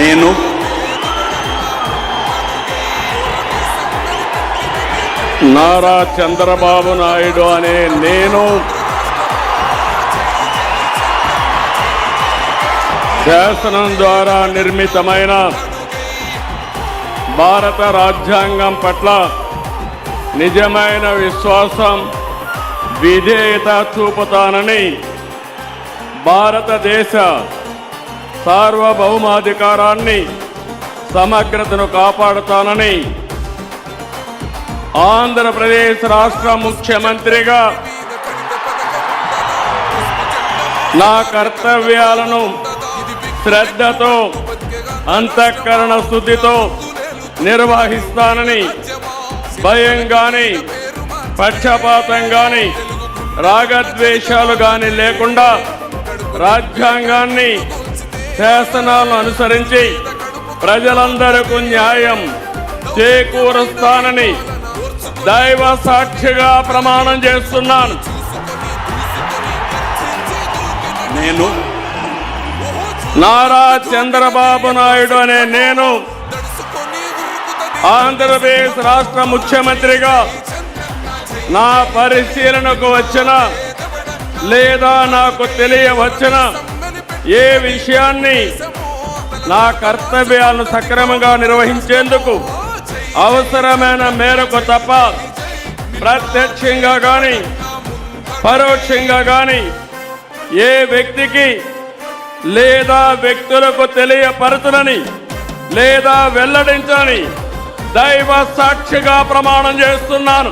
నేను నారా చంద్రబాబు నాయుడు అనే నేను శాసనం ద్వారా నిర్మితమైన భారత రాజ్యాంగం పట్ల నిజమైన విశ్వాసం విధేయత చూపుతానని భారతదేశ సార్వభౌమాధికారాన్ని సమగ్రతను కాపాడుతానని ఆంధ్రప్రదేశ్ రాష్ట్ర ముఖ్యమంత్రిగా నా కర్తవ్యాలను శ్రద్ధతో అంతఃకరణ శుద్ధితో నిర్వహిస్తానని భయం గాని పక్షపాతం గాని రాగద్వేషాలు గాని లేకుండా రాజ్యాంగాన్ని శాసనాలను అనుసరించి ప్రజలందరికీ న్యాయం చేకూరుస్తానని దైవ సాక్షిగా ప్రమాణం చేస్తున్నాను. నేను నారా చంద్రబాబు నాయుడు అనే నేను ఆంధ్రప్రదేశ్ రాష్ట్ర ముఖ్యమంత్రిగా నా పరిశీలనకు వచ్చిన లేదా నాకు తెలియవచ్చిన ఏ విషయాన్ని నా కర్తవ్యాలను సక్రమంగా నిర్వహించేందుకు అవసరమైన మేరకు తప్ప ప్రత్యక్షంగా కానీ పరోక్షంగా కానీ ఏ వ్యక్తికి లేదా వ్యక్తులకు తెలియపరచునని లేదా వెల్లడించని దైవ సాక్షిగా ప్రమాణం చేస్తున్నాను.